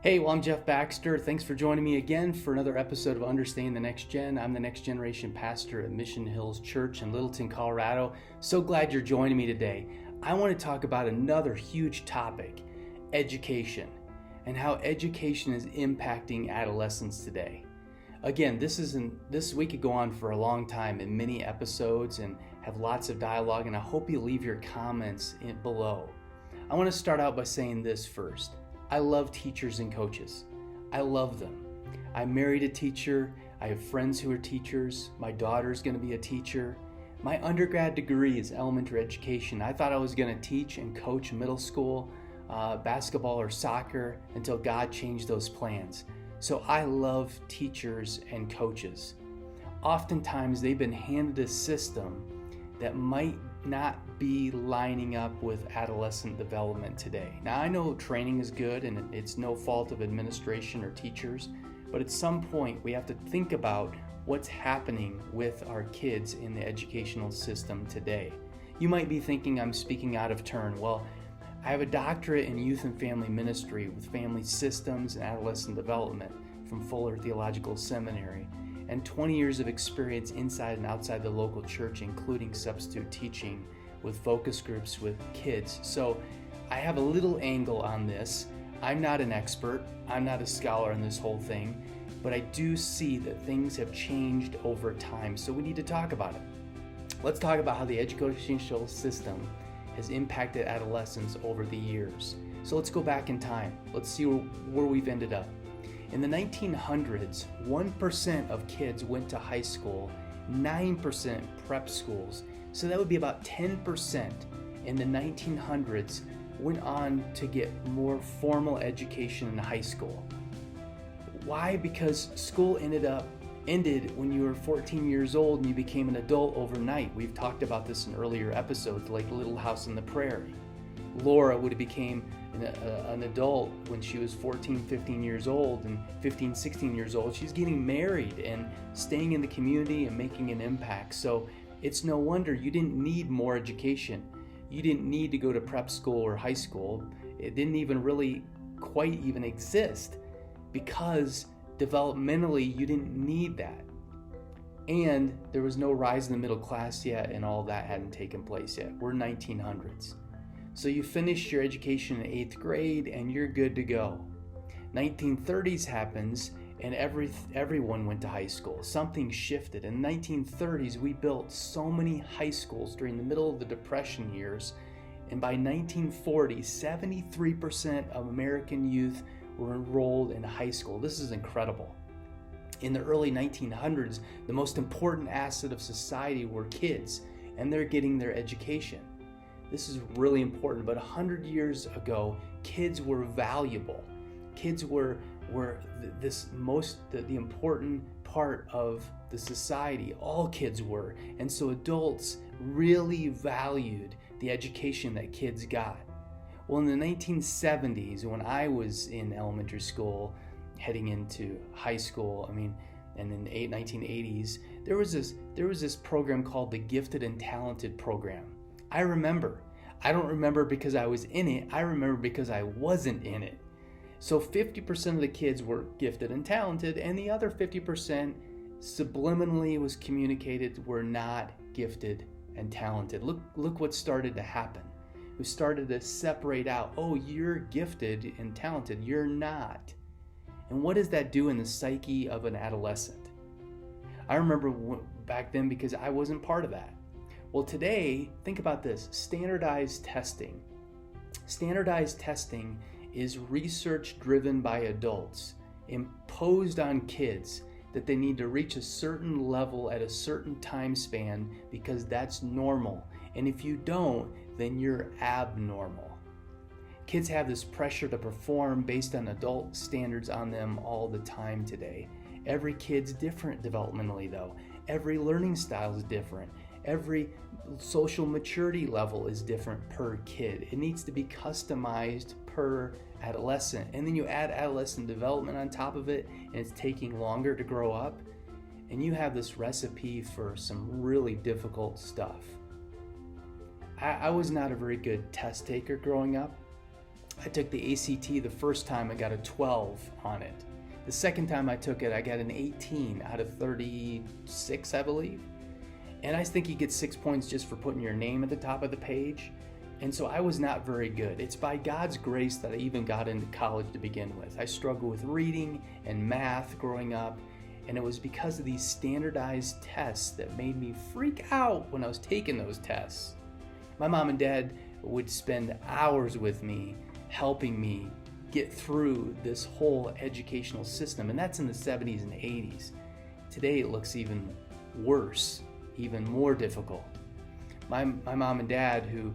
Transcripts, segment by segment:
Hey, well, I'm Jeff Baxter. Thanks for joining me again for another episode of Understanding the Next Gen. I'm the next generation pastor at Mission Hills Church in Littleton, Colorado. So glad you're joining me today. I want to talk about another huge topic, education, and how education is impacting adolescents today. Again, we could go on for a long time in many episodes and have lots of dialogue, and I hope you leave your comments below. I want to start out by saying this first. I love teachers and coaches. I love them. I married a teacher. I have friends who are teachers. My daughter's going to be a teacher. My undergrad degree is elementary education. I thought I was going to teach and coach middle school basketball or soccer until God changed those plans. So I love teachers and coaches. Oftentimes they've been handed a system that might not be lining up with adolescent development today. Now I know training is good and it's no fault of administration or teachers, but at some point we have to think about what's happening with our kids in the educational system today. You might be thinking I'm speaking out of turn. Well, I have a doctorate in youth and family ministry with family systems and adolescent development from Fuller Theological Seminary, and 20 years of experience inside and outside the local church, including substitute teaching with focus groups with kids. So I have a little angle on this. I'm not an expert. I'm not a scholar in this whole thing, but I do see that things have changed over time. So we need to talk about it. Let's talk about how the educational system has impacted adolescents over the years. So let's go back in time. Let's see where we've ended up. In the 1900s, 1% of kids went to high school, 9% prep schools. So that would be about 10% in the 1900s went on to get more formal education in high school. Why? Because school ended when you were 14 years old and you became an adult overnight. We've talked about this in earlier episodes, like Little House on the Prairie. Laura would have became an adult when she was 14, 15 years old, and 15, 16 years old. She's getting married and staying in the community and making an impact. So it's no wonder you didn't need more education. You didn't need to go to prep school or high school. It didn't even really quite even exist because developmentally you didn't need that. And there was no rise in the middle class yet, and all that hadn't taken place yet. We're 1900s. So you finished your education in 8th grade and you're good to go. 1930s happens and everyone went to high school. Something shifted. In the 1930s, we built so many high schools during the middle of the Depression years. And by 1940, 73% of American youth were enrolled in high school. This is incredible. In the early 1900s, the most important asset of society were kids, and they're getting their education. This is really important, but 100 years ago, kids were valuable. Kids were the important part of the society. All kids were. And so adults really valued the education that kids got. Well, in the 1970s, when I was in elementary school, heading into high school, and in the 1980s, there was this program called the Gifted and Talented program. I remember. I don't remember because I was in it. I remember because I wasn't in it. So 50% of the kids were gifted and talented, and the other 50% subliminally was communicated were not gifted and talented. Look what started to happen. We started to separate out, oh, you're gifted and talented, you're not. And what does that do in the psyche of an adolescent? I remember back then because I wasn't part of that. Well, today, think about this, standardized testing. Standardized testing is research driven by adults, imposed on kids that they need to reach a certain level at a certain time span because that's normal. And if you don't, then you're abnormal. Kids have this pressure to perform based on adult standards on them all the time today. Every kid's different developmentally though. Every learning style is different. Every social maturity level is different per kid. It needs to be customized per adolescent. And then you add adolescent development on top of it, and it's taking longer to grow up. And you have this recipe for some really difficult stuff. I was not a very good test taker growing up. I took the ACT the first time, I got a 12 on it. The second time I took it, I got an 18 out of 36, I believe. And I think you get 6 points just for putting your name at the top of the page. And so I was not very good. It's by God's grace that I even got into college to begin with. I struggled with reading and math growing up, and it was because of these standardized tests that made me freak out when I was taking those tests. My mom and dad would spend hours with me, helping me get through this whole educational system, and that's in the 70s and 80s. Today it looks even worse, even more difficult. My mom and dad, who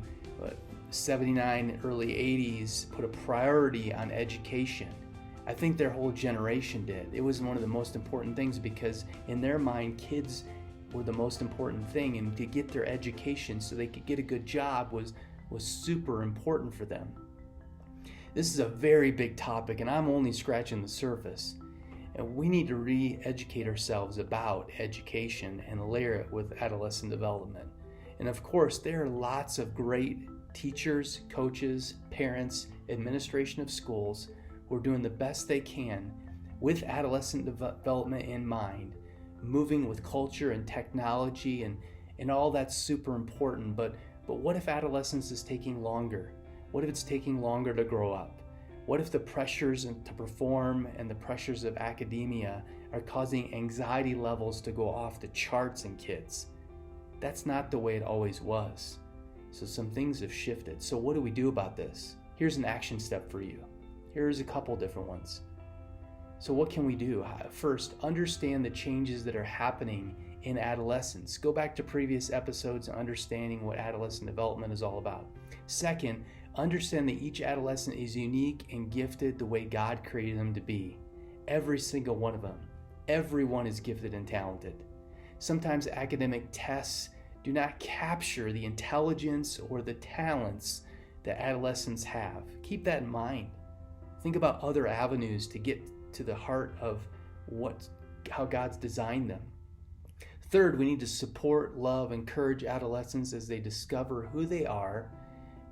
79, early 80s, put a priority on education. I think their whole generation did. It was one of the most important things because in their mind, kids were the most important thing, and to get their education so they could get a good job was super important for them. This is a very big topic, and I'm only scratching the surface. And we need to re-educate ourselves about education and layer it with adolescent development. And of course, there are lots of great teachers, coaches, parents, administration of schools who are doing the best they can with adolescent development in mind, moving with culture and technology, and all that's super important. But what if adolescence is taking longer? What if it's taking longer to grow up? What if the pressures to perform and the pressures of academia are causing anxiety levels to go off the charts in kids? That's not the way it always was. So some things have shifted. So what do we do about this? Here's an action step for you. Here's a couple different ones. So what can we do? First, understand the changes that are happening in adolescence. Go back to previous episodes on understanding what adolescent development is all about. Second, understand that each adolescent is unique and gifted the way God created them to be. Every single one of them. Everyone is gifted and talented. Sometimes academic tests do not capture the intelligence or the talents that adolescents have. Keep that in mind. Think about other avenues to get to the heart of how God's designed them. Third, we need to support, love, encourage adolescents as they discover who they are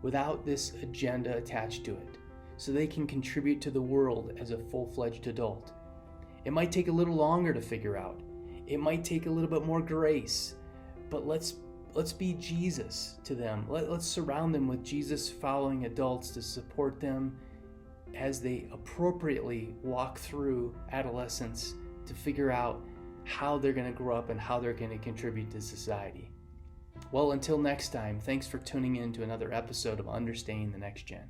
without this agenda attached to it, so they can contribute to the world as a full-fledged adult. It might take a little longer to figure out. It might take a little bit more grace, but let's be Jesus to them. Let's surround them with Jesus-following adults to support them as they appropriately walk through adolescence to figure out how they're going to grow up and how they're going to contribute to society. Well, until next time, thanks for tuning in to another episode of Understanding the Next Gen.